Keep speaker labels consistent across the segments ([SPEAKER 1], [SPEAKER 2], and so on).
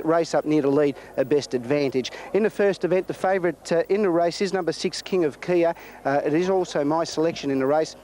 [SPEAKER 1] Race up near the lead, a Best Advantage. In the first event, the favourite in the race is number 6, King of Kia. It is also my selection in the race.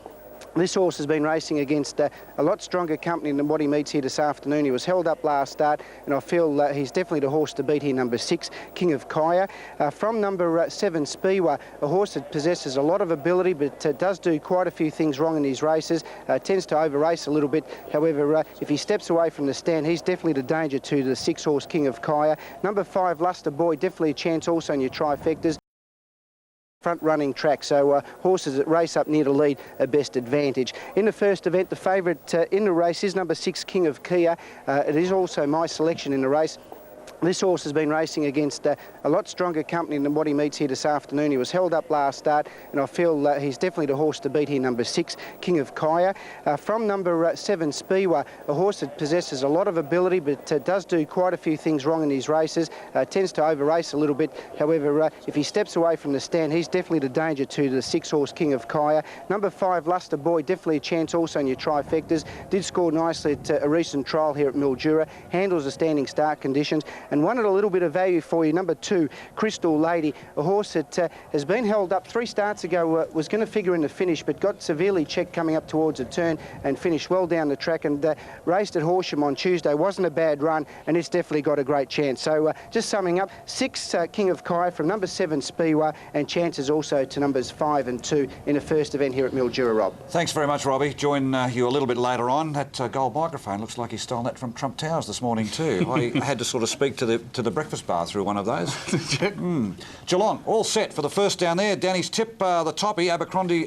[SPEAKER 1] This horse has been racing against a lot stronger company than what he meets here this afternoon. He was held up last start, and I feel he's definitely the horse to beat here, number 6, King of Kaya. From number 7, Speedway, a horse that possesses a lot of ability, but does do quite a few things wrong in his races, tends to over-race a little bit. However, if he steps away from the stand, he's definitely the danger to the 6 horse, King of Kaya. Number 5, Luster Boy, definitely a chance also in your trifectas. Front running track, so horses that race up near the lead, a Best Advantage. In the first event, the favourite in the race is number 6, King of Kia. It is also my selection in the race. This horse has been racing against a lot stronger company than what he meets here this afternoon. He was held up last start, and I feel he's definitely the horse to beat here, number 6, King of Kaya. From number 7, Speedway, a horse that possesses a lot of ability, but does do quite a few things wrong in his races, tends to over-race a little bit. However, if he steps away from the stand, he's definitely the danger to the 6 horse, King of Kaya. Number 5, Luster Boy, definitely a chance also in your trifectas. Did score nicely at a recent trial here at Mildura. Handles the standing start conditions. And one at a little bit of value for you, number 2, Crystal Lady, a horse that has been held up 3 starts ago, was going to figure in the finish, but got severely checked coming up towards a turn and finished well down the track, and raced at Horsham on Tuesday. Wasn't a bad run, and it's definitely got a great chance. So just summing up, 6, King of Kai from number 7, Speedway, and chances also to numbers 5 and 2 in the first event here at Mildura, Rob.
[SPEAKER 2] Thanks very much, Robbie. Join you a little bit later on. That gold microphone looks like he stole that from Trump Towers this morning too. I had to sort of speak to the breakfast bar through one of those. Geelong, all set for the first down there. Danny's tip, the toppy, Abercrombie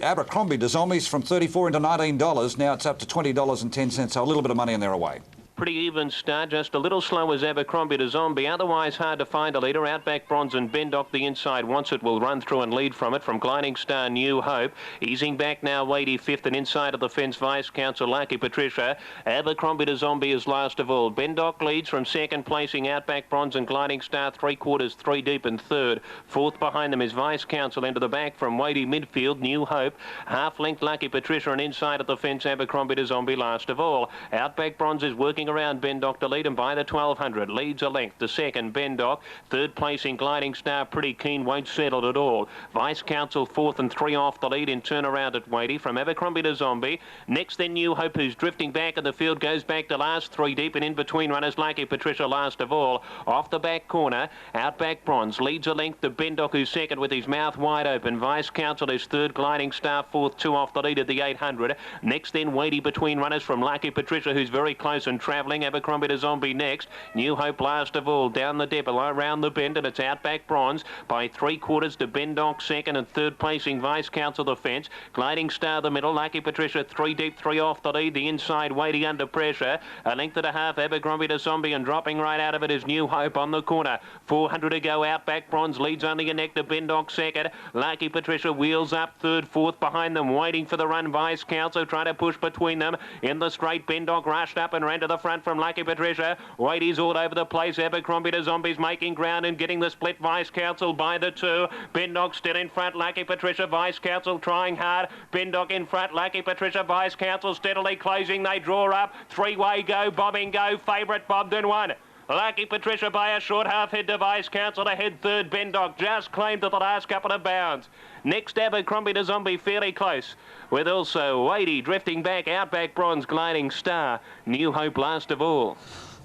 [SPEAKER 2] to Zombies from $34 into $19. Now it's up to $20.10, so a little bit of money in there away.
[SPEAKER 3] Pretty even start, just a little slow as Abercrombie to Zombie. Otherwise hard to find a leader. Outback Bronze and Bendock, the inside wants it, will run through and lead from it. From Gliding Star, New Hope. Easing back now, Wadey 5th, and inside of the fence, Vice Council, Lucky Patricia. Abercrombie to Zombie is last of all. Bendock leads from second, placing Outback Bronze and Gliding Star 3/4, 3 deep and third. Fourth behind them is Vice Council. Into the back from Wadey midfield, New Hope. Half length, Lucky Patricia, and inside of the fence, Abercrombie to Zombie last of all. Outback Bronze is working around Bendock to lead him by the 1200. Leads a length. The second, Bendock. Third placing, Gliding Star, pretty keen, won't settle at all. Vice Council 4th and 3 off the lead in turnaround at Wadey. From Abercrombie to Zombie. Next then New Hope, who's drifting back in the field, goes back to last, 3 deep, and in between runners, Lucky Patricia last of all. Off the back corner, Outback Bronze leads a length to Bendock, who's second with his mouth wide open. Vice Council is third, Gliding Star 4th, 2 off the lead at the 800. Next then Wadey between runners from Lucky Patricia, who's very close and travelling. Abercrombie to Zombie next. New Hope last of all. Down the depot, around the bend, and it's Outback Bronze by 3/4 to Bendock second, and third placing Vice Council the fence. Gliding Star the middle. Lucky Patricia 3 deep, 3 off the lead. The inside waiting under pressure. A length and a half, Abercrombie to Zombie, and dropping right out of it is New Hope on the corner. 400 to go. Outback Bronze leads only a neck to Bendock second. Lucky Patricia wheels up third, fourth behind them, waiting for the run. Vice Council trying to push between them. In the straight, Bendock rushed up and ran to the front from Lucky Patricia. Wadey's all over the place. Abercrombie to Zombies making ground and getting the split. Vice Council by the 2. Bendock still in front. Lucky Patricia, Vice Council trying hard. Bendock in front. Lucky Patricia, Vice Council steadily closing. They draw up. 3-way go. Bobbing go. Favourite Bobden 1. Lucky Patricia by a short half head to Vice Council. Ahead third, Bendock just claimed at the last couple of bounds. Next, Abercrombie to Zombie fairly close, with also Wadey drifting back. Outback Bronze, Gliding Star, New Hope last of all.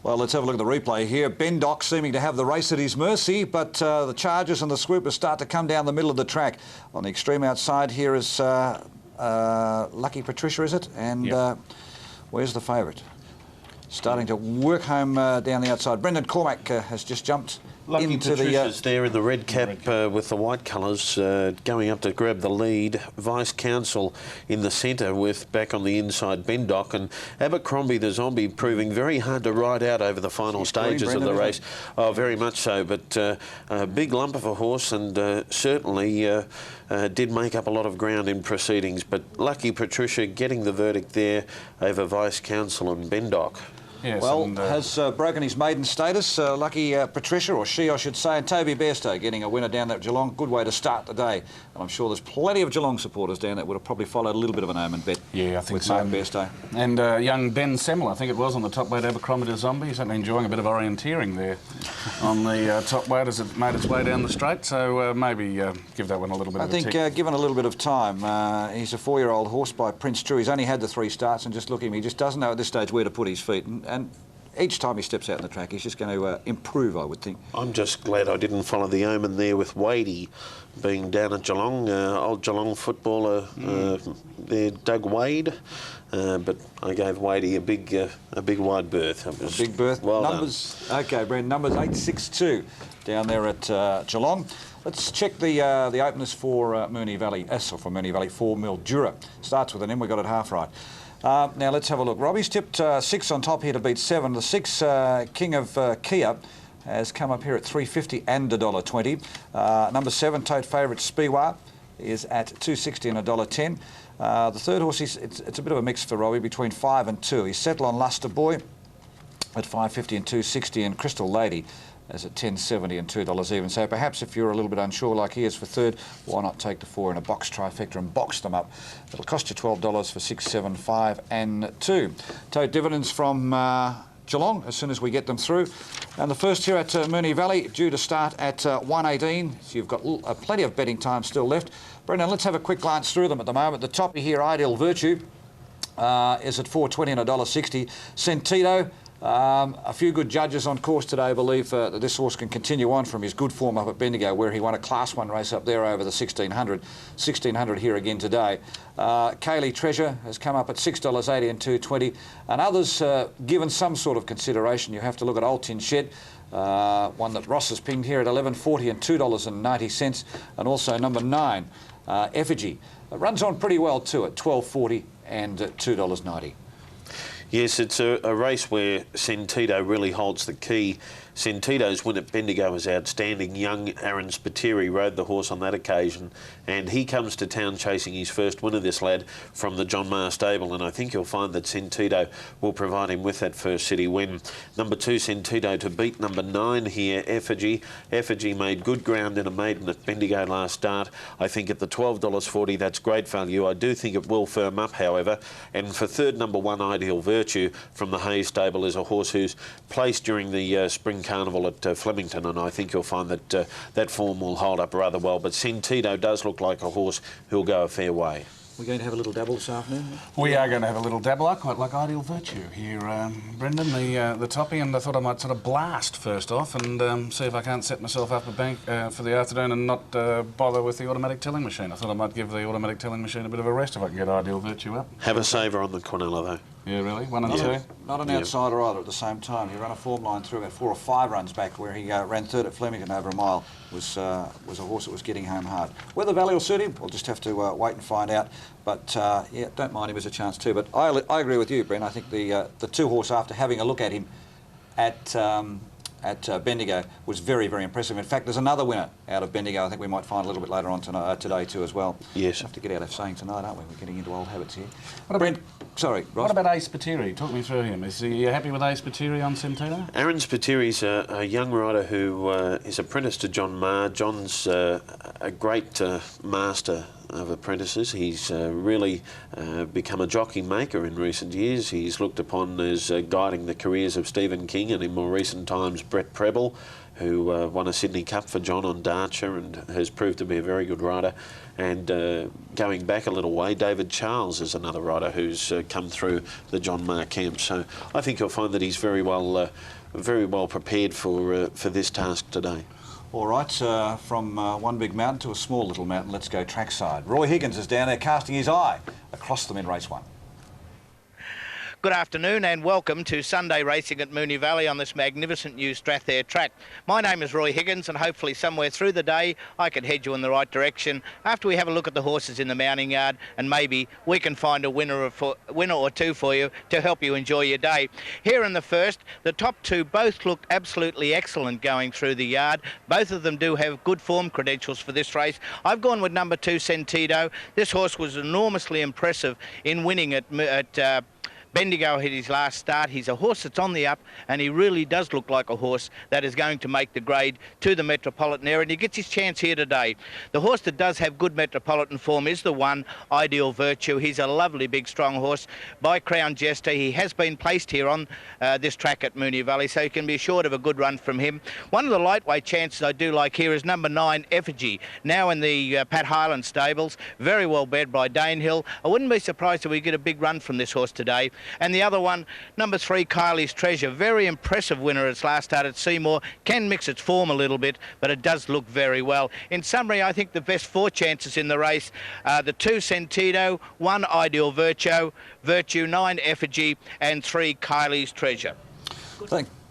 [SPEAKER 2] Well, let's have a look at the replay here. Bendock seeming to have the race at his mercy, but the charges and the swoopers start to come down the middle of the track. On the extreme outside here is Lucky Patricia, is it? And yep. Where's the favourite? Starting to work home down the outside. Brendan Cormack has just jumped
[SPEAKER 4] Lucky
[SPEAKER 2] into
[SPEAKER 4] Patricia's there in the red cap with the white colours, going up to grab the lead. Vice Council in the centre with back on the inside Bendock, and Abercrombie the Zombie proving very hard to ride out over the final stages of the race. Oh, very much so, but a big lump of a horse, and certainly did make up a lot of ground in proceedings. But Lucky Patricia getting the verdict there over Vice Council and Bendock.
[SPEAKER 5] Yes,
[SPEAKER 2] well,
[SPEAKER 5] and,
[SPEAKER 2] has broken his maiden status. Lucky Patricia, or she I should say, and Toby Bairstow getting a winner down there at Geelong. Good way to start the day. And I'm sure there's plenty of Geelong supporters down there would have probably followed a little bit of an omen bet.
[SPEAKER 5] Yeah, I think
[SPEAKER 2] with
[SPEAKER 5] so.
[SPEAKER 2] Bairstow.
[SPEAKER 5] And young Ben Semmler, I think it was, on the top weight Abercrombie to Zombie. He's certainly enjoying a bit of orienteering there on the top weight as it made its way down the straight. So maybe give that one a little bit of a tick.
[SPEAKER 2] I think given a little bit of time, he's a 4-year-old horse by Prince Drew. He's only had the 3 starts, and just look at him, he just doesn't know at this stage where to put his feet. And each time he steps out in the track, he's just going to improve, I would think.
[SPEAKER 4] I'm just glad I didn't follow the omen there with Wadey being down at Geelong, old Geelong footballer there, Doug Wade. But I gave Wadey a big wide berth. It was
[SPEAKER 2] a big berth.
[SPEAKER 4] Well
[SPEAKER 2] numbers, done. OK, Brent, numbers 862 down there at Geelong. Let's check the openers for Moonee Valley, for Moonee Valley, for Mildura. Starts with an M, we got it half right. Now let's have a look. Robbie's tipped 6 on top here to beat 7. The 6 King of Kia has come up here at $3.50 and $1.20. Number 7 tote favourite Spiwa is at $2.60 and $1.10. The third horse, it's a bit of a mix for Robbie between 5 and 2. He's settled on Luster Boy at $5.50 and $2.60, and Crystal Lady as at $10.70 and $2 even. So perhaps if you're a little bit unsure like he is for third, why not take the 4 in a box trifecta and box them up? It'll cost you $12 for 6, 7, 5 and 2. Tote dividends from Geelong as soon as we get them through. And the first here at Moonee Valley, due to start at 1:18, so you've got plenty of betting time still left. Brendan, let's have a quick glance through them at the moment. The top here, Ideal Virtue, is at $4.20 and $1.60. Sentito, a few good judges on course today believe that this horse can continue on from his good form up at Bendigo, where he won a Class 1 race up there over the 1600. 1600 here again today. Kaylee Treasure has come up at $6.80 and $2.20. And others, given some sort of consideration, you have to look at Old Tin Shed, one that Ross has pinged here at $11.40 and $2.90. And also number 9, Effigy. It runs on pretty well too at $12.40 and $2.90.
[SPEAKER 4] Yes, it's a race where Sentito really holds the key. Sentito's win at Bendigo was outstanding. Young Aaron Spiteri rode the horse on that occasion, and he comes to town chasing his first winner, this lad, from the John Maher stable, and I think you'll find that Sentito will provide him with that first city win. Number 2, Sentito to beat number 9 here, Effigy. Effigy made good ground in a maiden at Bendigo last start. I think at the $12.40, that's great value. I do think it will firm up, however, and for third, number 1, Ideal Virtue from the Hayes stable is a horse who's placed during the Spring Carnival at Flemington, and I think you'll find that that form will hold up rather well. But Sentito does look like a horse who'll go a fair way.
[SPEAKER 2] We're going to have a little dabble this afternoon?
[SPEAKER 5] We are going to have a little dabble. I quite like Ideal Virtue here, Brendan, the toppy, and I thought I might sort of blast first off and see if I can't set myself up a bank for the afternoon and not bother with the automatic telling machine. I thought I might give the automatic telling machine a bit of a rest if I can get Ideal Virtue up.
[SPEAKER 4] Have a saver on the Quinella, though.
[SPEAKER 5] Yeah, really? 1 and 2?
[SPEAKER 2] Not an outsider either at the same time. He ran a form line through about 4 or 5 runs back where he ran third at Flemington over a mile. Was a horse that was getting home hard. Whether Valley will suit him, we'll just have to wait and find out. But yeah, don't mind him as a chance too. But I agree with you, Brent. I think the 2 horse, after having a look at him at Bendigo, was very, very impressive. In fact, there's another winner out of Bendigo. I think we might find a little bit later on today too as well.
[SPEAKER 4] Yes.
[SPEAKER 2] We'll have to get out of saying tonight, aren't we? We're getting into old habits here. Brent, sorry, Ross.
[SPEAKER 5] What about Ace Spiteri? Talk me through him. Is he happy with Ace Spiteri on Sentito?
[SPEAKER 4] Aaron Spiteri's a young rider who is apprenticed to John Maher. John's a great master of apprentices. He's really become a jockey maker in recent years. He's looked upon as guiding the careers of Stephen King and in more recent times Brett Preble, who won a Sydney Cup for John on Darcher and has proved to be a very good rider. And going back a little way, David Charles is another rider who's come through the John Maher camp. So I think you'll find that he's very well prepared for this task today.
[SPEAKER 2] All right, from one big mountain to a small little mountain, let's go trackside. Roy Higgins is down there casting his eye across them in race 1.
[SPEAKER 6] Good afternoon and welcome to Sunday racing at Moonee Valley on this magnificent new Strathair track. My name is Roy Higgins and hopefully somewhere through the day I can head you in the right direction after we have a look at the horses in the mounting yard, and maybe we can find a winner or two for you to help you enjoy your day. Here in the first, the top 2 both look absolutely excellent going through the yard. Both of them do have good form credentials for this race. I've gone with number 2, Sentito. This horse was enormously impressive in winning at Bendigo hit his last start. He's a horse that's on the up, and he really does look like a horse that is going to make the grade to the Metropolitan area, and he gets his chance here today. The horse that does have good Metropolitan form is the one, Ideal Virtue. He's a lovely big strong horse by Crown Jester. He has been placed here on this track at Moonee Valley, so you can be assured of a good run from him. One of the lightweight chances I do like here is number 9, Effigy, now in the Pat Highland stables, very well bred by Danehill. I wouldn't be surprised if we get a big run from this horse today. And the other one, number 3, Kylie's Treasure, very impressive winner its last start at Seymour, can mix its form a little bit, but it does look very well. In summary, I think the best 4 chances in the race are the 2, Sentido, 1, Ideal Virtue, 9, Effigy, and 3, Kylie's Treasure.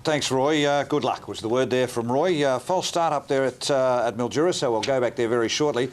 [SPEAKER 2] Thanks, Roy. Good luck was the word there from Roy. False start up there at Mildura, so we'll go back there very shortly.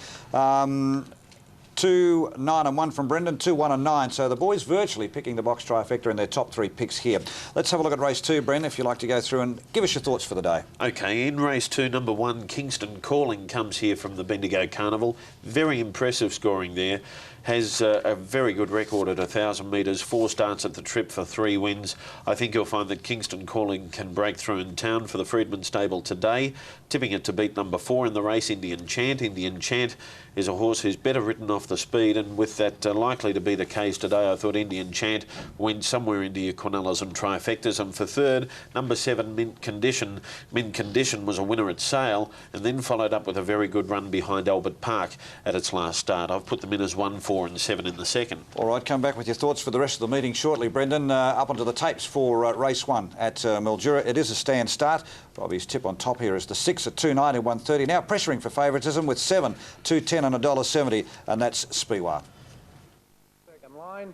[SPEAKER 2] 2, 9 and 1 from Brendan, 2, 1 and 9. So the boys virtually picking the box trifecta in their top 3 picks here. Let's have a look at race 2, Brendan, if you'd like to go through and give us your thoughts for the day.
[SPEAKER 4] OK, in race 2, number 1, Kingston Calling comes here from the Bendigo Carnival. Very impressive scoring there. Has a very good record at 1,000 metres, 4 starts at the trip for 3 wins. I think you'll find that Kingston Calling can break through in town for the Freedman stable today. Tipping it to beat number 4 in the race, Indian Chant. Indian Chant is a horse who's better written off the speed, and with that likely to be the case today, I thought Indian Chant went somewhere into your Cornellas and trifectas. And for third, number 7, Mint Condition. Mint Condition was a winner at Sale and then followed up with a very good run behind Albert Park at its last start. I've put them in as 1, 4 and 7 in the second.
[SPEAKER 2] All right, come back with your thoughts for the rest of the meeting shortly, Brendan. Up onto the tapes for race 1 at Mildura. It is a stand start. Robbie's tip on top here is the 6 at 2.90, 1.30. Now pressuring for favouritism with 7, 2.10 and $1.70, and that's Spiwa.
[SPEAKER 7] Second line.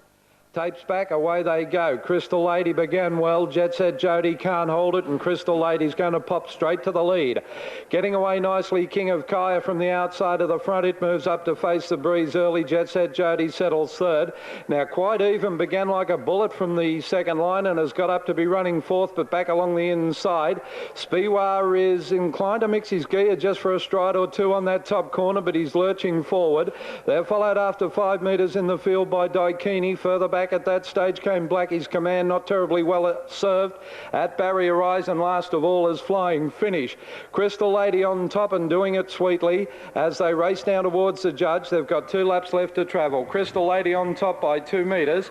[SPEAKER 7] Tapes back, away they go. Crystal Lady began well. Jet Set Jody can't hold it, and Crystal Lady's going to pop straight to the lead. Getting away nicely, King of Kaya from the outside of the front. It moves up to face the breeze early. Jet Set Jody settles third. Now Quite Even began like a bullet from the second line and has got up to be running fourth, but back along the inside. Spiwa is inclined to mix his gear just for a stride or two on that top corner, but he's lurching forward. They're followed after 5 metres in the field by Daikini. Further back at that stage came Blackie's Command, not terribly well served at Barrier Rise, and last of all is Flying Finish. Crystal Lady on top and doing it sweetly as they race down towards the judge. They've got 2 laps left to travel. Crystal Lady on top by 2 metres.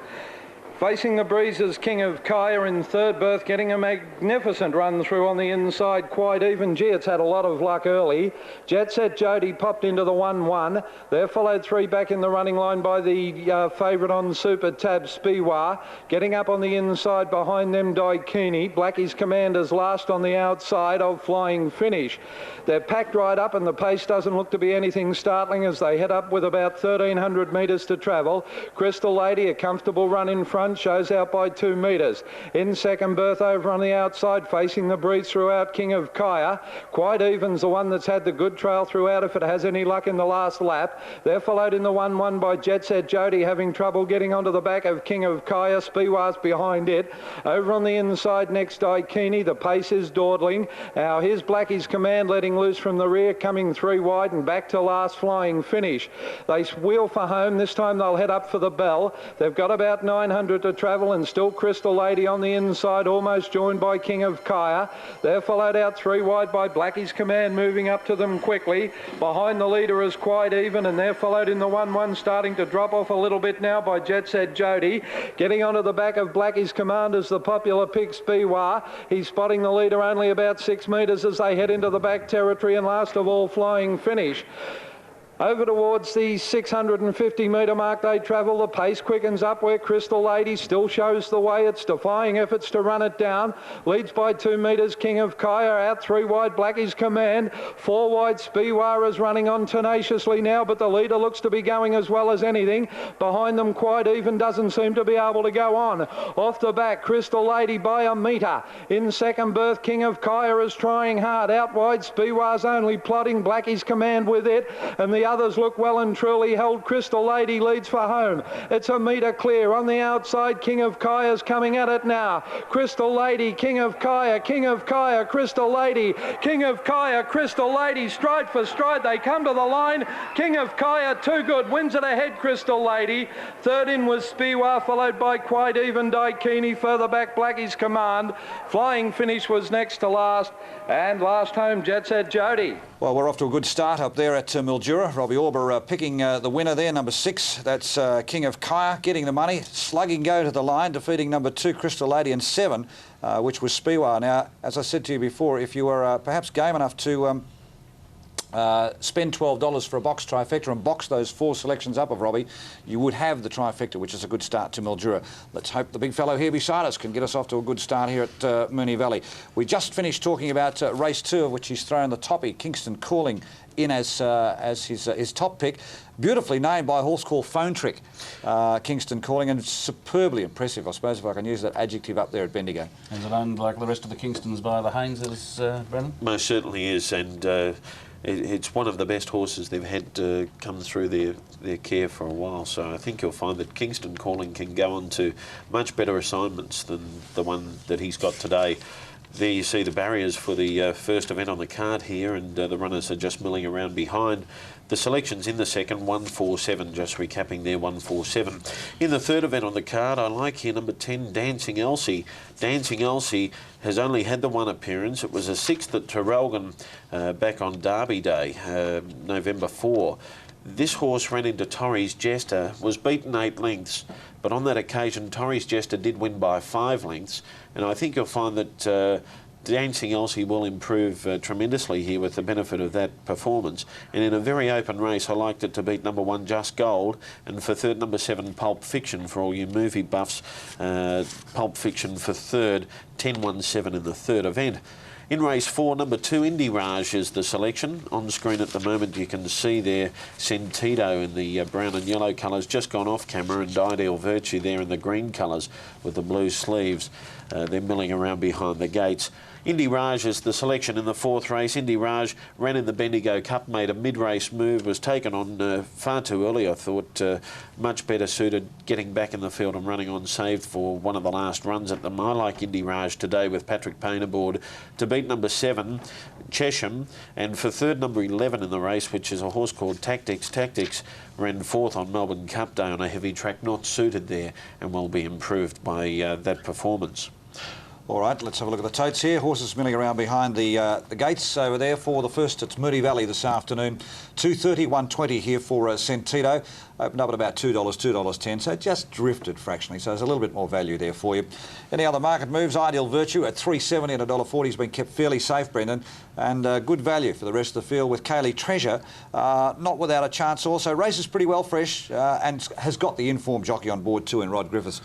[SPEAKER 7] Facing the breezes, King of Kaya in third berth, getting a magnificent run through on the inside. Quite Even. Gee, it's had a lot of luck early. Jet Set Jody popped into the 1-1. They're followed 3 back in the running line by the favourite on Super Tab, Spiwa. Getting up on the inside behind them, Daikini. Blackie's Commander's last on the outside of Flying Finish. They're packed right up and the pace doesn't look to be anything startling as they head up with about 1,300 metres to travel. Crystal Lady, a comfortable run in front, shows out by 2 metres. In second berth over on the outside, facing the breeze throughout, King of Kaya. Quite Even's the one that's had the good trail throughout if it has any luck in the last lap. They're followed in the 1-1 by Jet Set Jody, having trouble getting onto the back of King of Kaya. Spiwa's behind it. Over on the inside next, Daikini. The pace is dawdling. Now here's Blackie's Command letting loose from the rear, coming 3 wide and back to last, Flying Finish. They wheel for home. This time they'll head up for the bell. They've got about 900 to travel, and still Crystal Lady on the inside, almost joined by King of Kaya. They're followed out 3 wide by Blackie's Command, moving up to them quickly. Behind the leader is Quite Even, and they're followed in the 1-1, starting to drop off a little bit now by Jet Set Jody. Getting onto the back of Blackie's Command is the popular pick, Spiwa. He's spotting the leader only about 6 metres as they head into the back territory, and last of all, Flying Finish. Over towards the 650 metre mark they travel. The pace quickens up where Crystal Lady still shows the way. It's defying efforts to run it down. Leads by 2 metres, King of Kaya. Out 3 wide, Blackie's Command. 4 wide, Spiwa is running on tenaciously now, but the leader looks to be going as well as anything. Behind them, Quite Even doesn't seem to be able to go on. Off the back, Crystal Lady by a metre. In second berth, King of Kaya is trying hard. Out wide, Spiwa's only plodding, Blackie's Command with it. And the others look well and truly held. Crystal Lady leads for home. It's a metre clear. On the outside, King of Kaya's coming at it now. Crystal Lady, King of Kaya, King of Kaya, Crystal Lady, King of Kaya, Crystal Lady, stride for stride. They come to the line. King of Kaya, too good, wins it ahead, Crystal Lady. Third in was Spiwa, followed by Quite Even, Daikini. Further back, Blackie's Command. Flying Finish was next to last. And last home, Jet Set Jody.
[SPEAKER 2] Well, we're off to a good start up there at Mildura. Robbie Auber picking the winner there, number 6. That's King of Kaya, getting the money. Slugging go to the line, defeating number 2, Crystal Lady, and 7, which was Spiwa. Now, as I said to you before, if you were perhaps game enough to spend $12 for a box trifecta and box those 4 selections up of Robbie, you would have the trifecta, which is a good start to Mildura. Let's hope the big fellow here beside us can get us off to a good start here at Moonee Valley. We just finished talking about race 2, of which he's thrown the toppy, Kingston Calling, in as his top pick. Beautifully named by a horse called Phone Trick, Kingston Calling, and superbly impressive, I suppose, if I can use that adjective up there at Bendigo.
[SPEAKER 5] Is it owned like the rest of the Kingstons by the Hayneses, Brendan?
[SPEAKER 4] Most certainly is, and it's one of the best horses they've had come through their care for a while. So I think you'll find that Kingston Calling can go on to much better assignments than the one that he's got today. There you see the barriers for the first event on the card here, and the runners are just milling around behind. The selections in the second, 147, just recapping there, 147. In the third event on the card, I like here number 10, Dancing Elsie. Dancing Elsie has only had the one appearance. It was a 6th at Traralgon back on Derby Day, November 4. This horse ran into Torrey's Jester, was beaten 8 lengths, but on that occasion Torrey's Jester did win by 5 lengths, and I think you'll find that Dancing Elsie will improve tremendously here with the benefit of that performance. And in a very open race, I liked it to beat number 1, Just Gold, and for third, number 7, Pulp Fiction, for all you movie buffs. Pulp Fiction for third, 10-1-7 in the third event. In race 4, number 2, Indy Raj is the selection. On screen at the moment you can see there Sentido in the brown and yellow colours, just gone off camera, and Ideal Virtue there in the green colours with the blue sleeves. They're milling around behind the gates. Indy Raj is the selection in the 4th race. Indy Raj ran in the Bendigo Cup, made a mid-race move, was taken on far too early, I thought. Much better suited getting back in the field and running on saved for one of the last runs at them. I like Indy Raj today with Patrick Payne aboard to beat number 7, Chesham, and for third, number 11 in the race, which is a horse called Tactics. Tactics ran 4th on Melbourne Cup Day on a heavy track, not suited there, and will be improved by that performance.
[SPEAKER 2] All right, let's have a look at the totes here. Horses milling around behind the gates over there. For the first, it's Moonee Valley this afternoon. 2.30, 1.20 here for Sentido. Opened up at about $2, $2.10, so just drifted fractionally, so there's a little bit more value there for you. Any other market moves? Ideal Virtue at $3.70 and $1.40 has been kept fairly safe, Brendan, and good value for the rest of the field with Kaylee Treasure, not without a chance also. Races pretty well fresh and has got the informed jockey on board too in Rod Griffiths.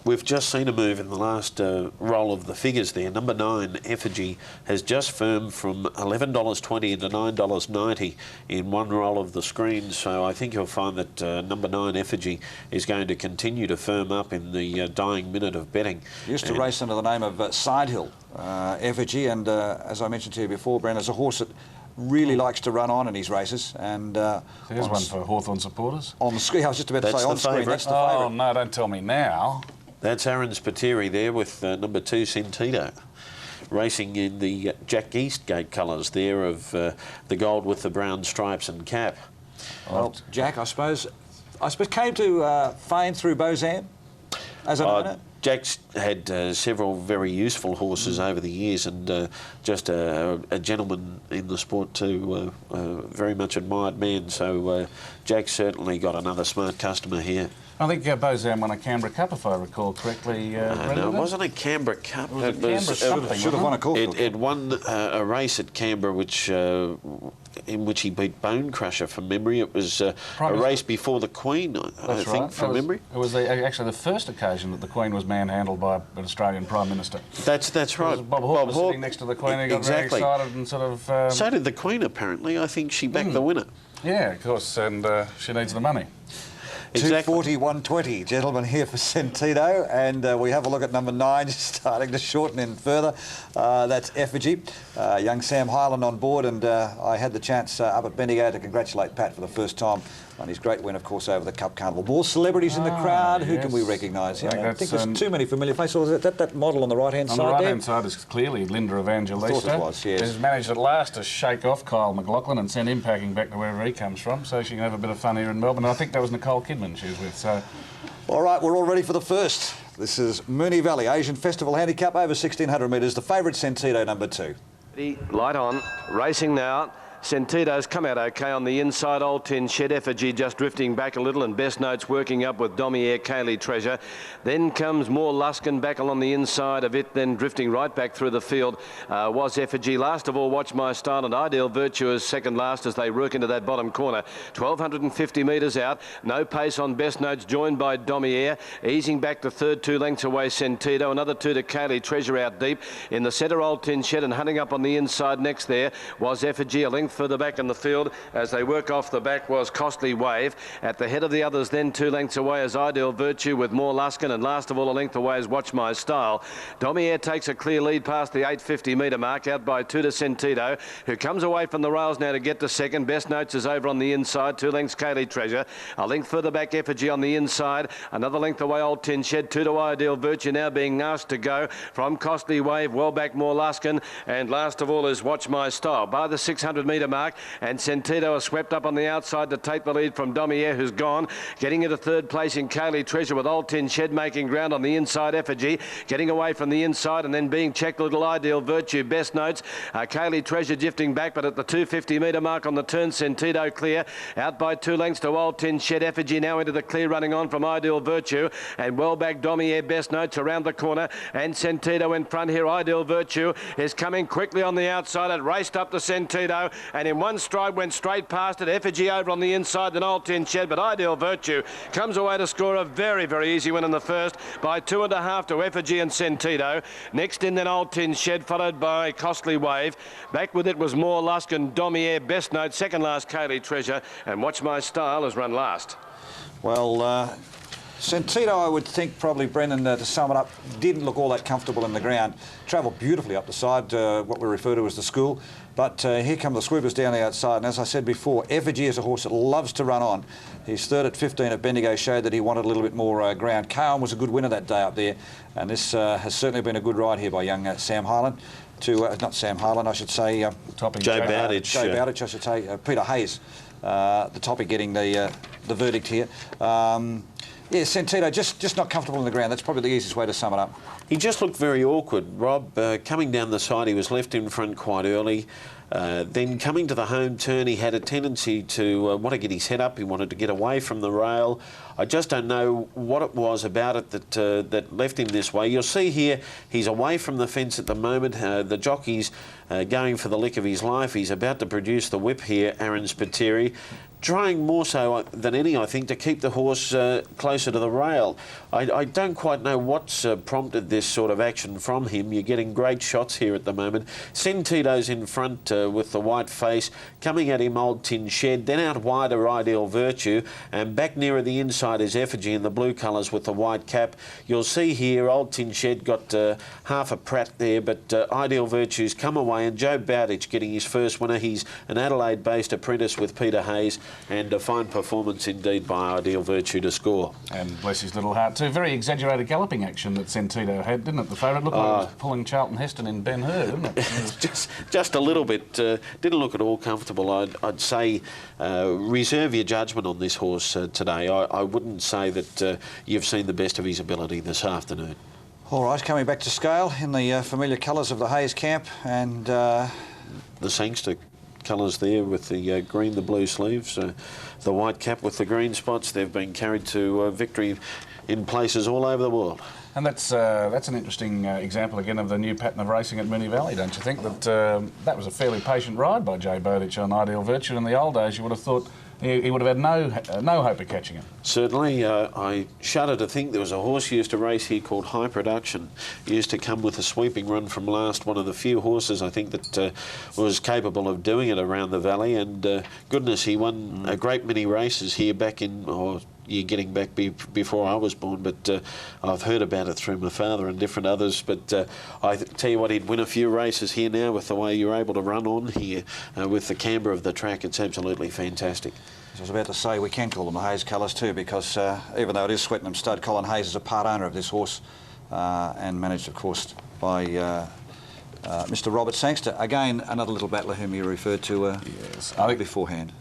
[SPEAKER 4] We've just seen a move in the last roll of the figures there. Number 9, Effigy, has just firmed from $11.20 into $9.90 in one roll of the screen, so I think you'll find that number 9, Effigy, is going to continue to firm up in the dying minute of betting.
[SPEAKER 2] Used to race under the name of Sidehill, Effigy, and as I mentioned to you before, Brendan, is a horse that really likes to run on in his races. And
[SPEAKER 5] here's one for Hawthorn supporters.
[SPEAKER 2] On the screen, I was just about to say on screen, that's the favourite.
[SPEAKER 5] Oh, no, don't tell me now.
[SPEAKER 4] That's Aaron Spiteri there with number 2, Sentido, racing in the Jack Eastgate colours there of the gold with the brown stripes and cap.
[SPEAKER 2] Well, Jack, I suppose came to fame through Bozan as an owner.
[SPEAKER 4] Jack's had several very useful horses over the years, and just a gentleman in the sport too, very much admired man. So Jack's certainly got another smart customer here.
[SPEAKER 5] I think Bozan won a Canberra Cup, if I recall correctly.
[SPEAKER 4] No, it wasn't a Canberra Cup.
[SPEAKER 5] It was
[SPEAKER 2] should have won a Caulfield.
[SPEAKER 4] It won a race at Canberra, in which he beat Bone Crusher from memory. It was a race before the Queen, I think, from memory.
[SPEAKER 5] It was actually the first occasion that the Queen was manhandled by an Australian Prime Minister.
[SPEAKER 4] That's right.
[SPEAKER 5] Bob Hawke was sitting next to the Queen. He got very excited and sort of...
[SPEAKER 4] So did the Queen, apparently. I think she backed the winner.
[SPEAKER 5] Yeah, of course, and she needs the money.
[SPEAKER 4] Exactly.
[SPEAKER 2] 2:40, 1:20, gentlemen, here for Sentido, and we have a look at number 9, just starting to shorten in further. That's Effigy. Young Sam Hyland on board, and I had the chance up at Bendigo to congratulate Pat for the first time on his great win, of course, over the Cup Carnival. More celebrities in the crowd. Who can we recognise? I think there's too many familiar faces. Or is that model on the right-hand side there?
[SPEAKER 5] On the right-hand side is clearly Linda Evangelista.
[SPEAKER 2] I thought it was, yes.
[SPEAKER 5] Who's managed at last to shake off Kyle McLaughlin and send him packing back to wherever he comes from, so she can have a bit of fun here in Melbourne. And I think that was Nicole Kidman she was with. So,
[SPEAKER 2] all right, we're all ready for the first. This is Moonee Valley Asian Festival Handicap over 1,600 metres. The favourite Sentido, number 2.
[SPEAKER 8] Light on, racing now. Sentido's come out okay on the inside. Old Tin Shed Effigy just drifting back a little, and Best Notes working up with Domier, Kaylee Treasure. Then comes more Luskin back along the inside of it, then drifting right back through the field was Effigy. Last of all, Watch My Style and Ideal Virtue is second last as they work into that bottom corner. 1,250 metres out. No pace on Best Notes, joined by Domier. Easing back to third, 2 lengths away Sentido. Another 2 to Kaylee Treasure out deep. In the centre, Old Tin Shed, and hunting up on the inside next there was Effigy. A length further back in the field as they work off the back was Costly Wave. At the head of the others then 2 lengths away is Ideal Virtue with more Luskin, and last of all a length away is Watch My Style. Domier takes a clear lead past the 850 metre mark, out by 2 to Sentido, who comes away from the rails now to get to second. Best Notes is over on the inside, 2 lengths Kaylee Treasure. A length further back Effigy on the inside. Another length away Old Tin Shed, 2 to Ideal Virtue now being asked to go from Costly Wave. Well back more Luskin, and last of all is Watch My Style. By the 600 metre mark, and Sentido is swept up on the outside to take the lead from Domier, who's gone. Getting into third place in Kaylee Treasure with Old Tin Shed making ground on the inside. Effigy getting away from the inside and then being checked a little. Ideal Virtue, Best Notes. Kaylee Treasure drifting back, but at the 250 metre mark on the turn, Sentido clear. Out by 2 lengths to Old Tin Shed. Effigy now into the clear, running on from Ideal Virtue, and well back Domier, Best Notes around the corner, and Sentido in front here. Ideal Virtue is coming quickly on the outside. It raced up to Sentido, and in one stride went straight past it. Effigy over on the inside, then Old Tin Shed, but Ideal Virtue comes away to score a very, very easy win in the first by 2.5 to Effigy and Sentido. Next in then Old Tin Shed, followed by Costly Wave. Back with it was more Luskin, Domier, Best Note, second last Kaylee Treasure, and Watch My Style has run last.
[SPEAKER 2] Well, Sentido, I would think probably, Brendan, to sum it up, didn't look all that comfortable in the ground. Travelled beautifully up the side, what we refer to as the school. But here come the swoopers down the outside. And as I said before, Effigy is a horse that loves to run on. His third at 15 at Bendigo showed that he wanted a little bit more ground. Cowan was a good winner that day up there. And this has certainly been a good ride here by young Sam Hyland. Not Sam Hyland, I should say.
[SPEAKER 4] Joe Bowditch.
[SPEAKER 2] Joe Bowditch, I should say. Peter Hayes, the topic getting the verdict here. Yeah, Sentido just not comfortable in the ground. That's probably the easiest way to sum it up.
[SPEAKER 4] He just looked very awkward, Rob. Coming down the side, he was left in front quite early. Then coming to the home turn, he had a tendency to want to get his head up. He wanted to get away from the rail. I just don't know what it was about it that left him this way. You'll see here, he's away from the fence at the moment. The jockey's going for the lick of his life. He's about to produce the whip here, Aaron Spiteri. Trying more so than any, I think, to keep the horse closer to the rail. I don't quite know what's prompted this sort of action from him. You're getting great shots here at the moment. Sentido's in front with the white face. Coming at him, Old Tin Shed. Then out wider, Ideal Virtue. And back nearer the inside is Effigy in the blue colours with the white cap. You'll see here, Old Tin Shed got half a prat there, but Ideal Virtue's come away, and Joe Bowditch getting his first winner. He's an Adelaide-based apprentice with Peter Hayes. And a fine performance indeed by Ideal Virtue to score. And
[SPEAKER 5] bless his little heart too. Very exaggerated galloping action that Sentido had, didn't it? The favourite looked like it was pulling Charlton Heston in Ben Hur, didn't it?
[SPEAKER 4] just a little bit. Didn't look at all comfortable. I'd say reserve your judgment on this horse today. I wouldn't say that you've seen the best of his ability this afternoon.
[SPEAKER 2] All right, coming back to scale in the familiar colours of the Hayes camp, and
[SPEAKER 4] the Sangster colours there with the green, the blue sleeves, the white cap with the green spots. They've been carried to victory in places all over the world.
[SPEAKER 5] And that's an interesting example again of the new pattern of racing at Moonee Valley, don't you think? That was a fairly patient ride by Joe Bowditch on Ideal Virtue. In the old days, you would have thought he would have had no hope of catching him.
[SPEAKER 4] Certainly. I shudder to think there was a horse used to race here called High Production. He used to come with a sweeping run from last, one of the few horses I think that was capable of doing it around the valley, and goodness, he won a great many races here back in year getting back before I was born, but I've heard about it through my father and different others. But I tell you what, he'd win a few races here now with the way you're able to run on here with the camber of the track. It's absolutely fantastic.
[SPEAKER 2] As I was about to say, we can call them the Hayes colours too, because even though it is Swettenham stud, Colin Hayes is a part owner of this horse and managed, of course, by Mr. Robert Sangster. Again, another little battler whom you referred to
[SPEAKER 5] yes,
[SPEAKER 2] beforehand.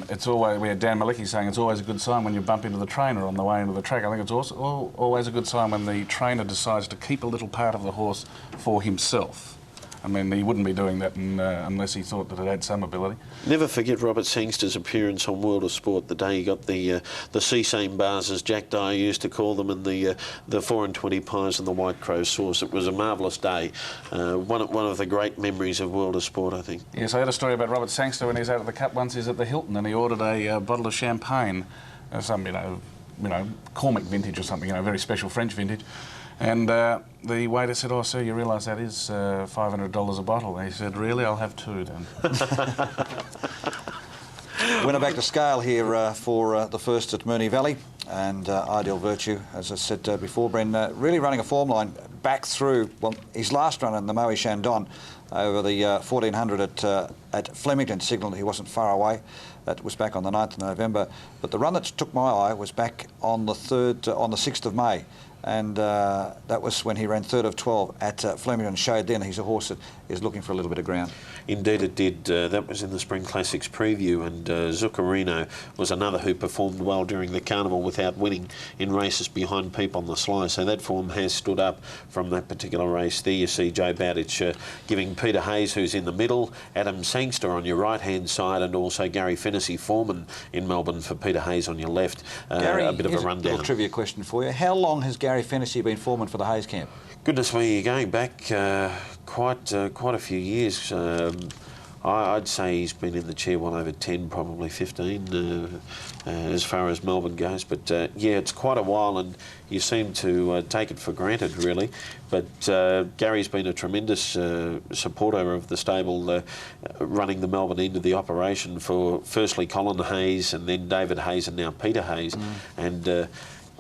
[SPEAKER 5] It's always, we had Dan Malicki saying it's always a good sign when you bump into the trainer on the way into the track. I think it's also always a good sign when the trainer decides to keep a little part of the horse for himself. I mean, he wouldn't be doing that unless he thought that it had some ability.
[SPEAKER 4] Never forget Robert Sangster's appearance on World of Sport the day he got the Sesame bars, as Jack Dyer used to call them, and the 4 and 20 pies and the White Crow sauce. It was a marvellous day. One of the great memories of World of Sport, I think.
[SPEAKER 5] Yes, I had a story about Robert Sangster when he was out at the Cup once. He was at the Hilton and he ordered a bottle of champagne, some Cormac vintage or something, very special French vintage. And the waiter said, "Oh, sir, you realise that is $500 a bottle?" And he said, "Really? I'll have 2 then."
[SPEAKER 2] Winner back to scale here for the first at Moonee Valley, and Ideal Virtue, as I said before, Bren, really running a form line back through his last run in the Moe Shandon over the 1400 at Flemington. Signalled he wasn't far away. That was back on the 9th of November. But the run that took my eye was back on the 6th of May. And that was when he ran 3rd of 12 at Flemington. Showed then he's a horse that is looking for a little bit of ground.
[SPEAKER 4] Indeed it did. That was in the Spring Classics preview, and Zuccarino was another who performed well during the carnival without winning in races behind Peep on the Sly. So that form has stood up from that particular race. There you see Joe Bowditch giving Peter Hayes, who's in the middle, Adam Sangster on your right-hand side, and also Gary Fennessy Foreman in Melbourne for Peter Hayes on your left.
[SPEAKER 2] Gary,
[SPEAKER 4] a bit of a rundown.
[SPEAKER 2] Little trivia question for you. How long has Gary Fennessy been foreman for the Hayes camp?
[SPEAKER 4] Goodness me, you're going back quite a few years. I'd say he's been in the chair well over 10, probably 15, as far as Melbourne goes. But yeah, it's quite a while, and you seem to take it for granted, really. But Gary's been a tremendous supporter of the stable, running the Melbourne end of the operation for firstly Colin Hayes, and then David Hayes, and now Peter Hayes. And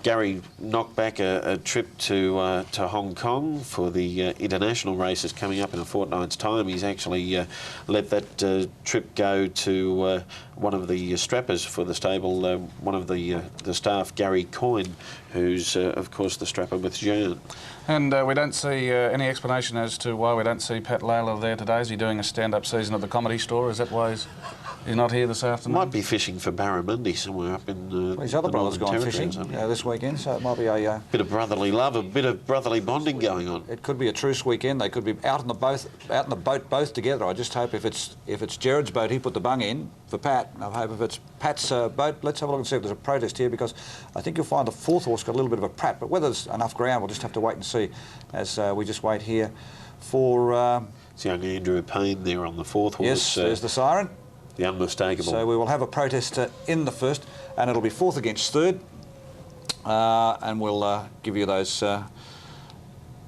[SPEAKER 4] Gary knocked back a trip to Hong Kong for the international races coming up in a fortnight's time. He's actually let that trip go to one of the strappers for the stable, one of the staff, Gary Coyne, who's of course the strapper with Jean.
[SPEAKER 5] And we don't see any explanation as to why we don't see Pat Layla there today. Is he doing a stand-up season at the Comedy Store? Is that why he's not here this afternoon?
[SPEAKER 4] Might be fishing for Barramundi somewhere up in
[SPEAKER 2] his other brother's gone fishing this weekend, so it might be a
[SPEAKER 4] bit of brotherly love, a bit of brotherly bonding going on.
[SPEAKER 2] It could be a truce weekend. They could be out in the boat both together. I just hope if it's Jared's boat, he put the bung in for Pat. I hope if it's Pat's boat, let's have a look and see if there's a protest here, because I think you'll find the 4th horse got a little bit of a prap. But whether there's enough ground, we'll just have to wait and see as we just wait here for.
[SPEAKER 4] It's young Andrew Payne there on the 4th horse.
[SPEAKER 2] Yes, there's the siren.
[SPEAKER 4] The unmistakable.
[SPEAKER 2] So we will have a protest in the 1st, and it'll be 4th against 3rd, and we'll give you those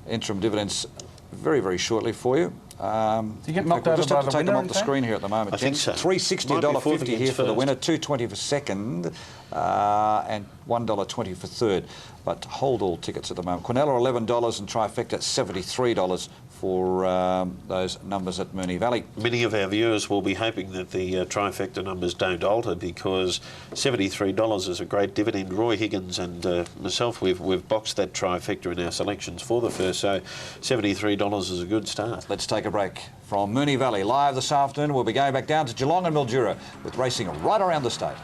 [SPEAKER 2] interim dividends very, very shortly for you.
[SPEAKER 5] Do you get knocked over
[SPEAKER 2] just
[SPEAKER 5] by
[SPEAKER 2] have to
[SPEAKER 5] the
[SPEAKER 2] take them
[SPEAKER 5] winner,
[SPEAKER 2] off the screen here at the moment.
[SPEAKER 4] I think so.
[SPEAKER 2] $360, $1.50 here for the winner, $2.20 for second, and $1.20 for third. But hold all tickets at the moment. Quinella $11 and Trifecta $73 for those numbers at Moonee Valley.
[SPEAKER 4] Many of our viewers will be hoping that the Trifecta numbers don't alter, because $73 is a great dividend. Roy Higgins and myself, we've boxed that Trifecta in our selections for the first, so $73 is a good start.
[SPEAKER 2] Let's take a break. From Moonee Valley, live this afternoon, we'll be going back down to Geelong and Mildura with racing right around the state.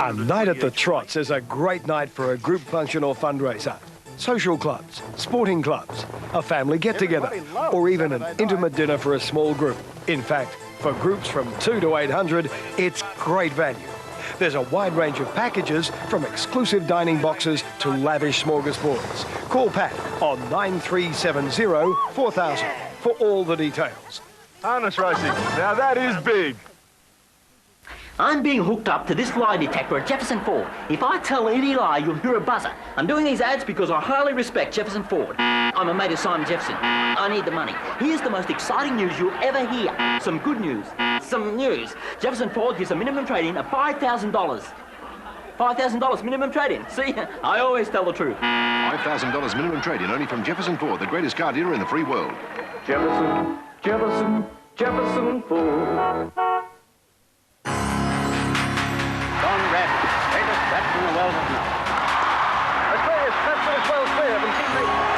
[SPEAKER 9] A night at the Trots is a great night for a group function or fundraiser. Social clubs, sporting clubs, a family get-together, or even an intimate dinner for a small group. In fact, for groups from 2 to 800, it's great value. There's a wide range of packages, from exclusive dining boxes to lavish smorgasbords. Call Pat on 9370 4000 for all the details.
[SPEAKER 10] Harness racing, now that is big. I'm being hooked up to this lie detector at Jefferson Ford. If I tell any lie, you'll hear a buzzer. I'm doing these ads because I highly respect Jefferson Ford. I'm a mate of Simon Jefferson. I need the money. Here's the most exciting news you'll ever hear. Some good news. Some news. Jefferson Ford gives a minimum trade-in of $5,000. $5,000 minimum trade-in. See, I always tell the truth.
[SPEAKER 11] $5,000 minimum trade-in only from Jefferson Ford, the greatest car dealer in the free world.
[SPEAKER 12] Jefferson, Jefferson, Jefferson Ford.
[SPEAKER 13] Don Bradley, greatest batsman the world has known. Australia's cut for as well clear of and teammate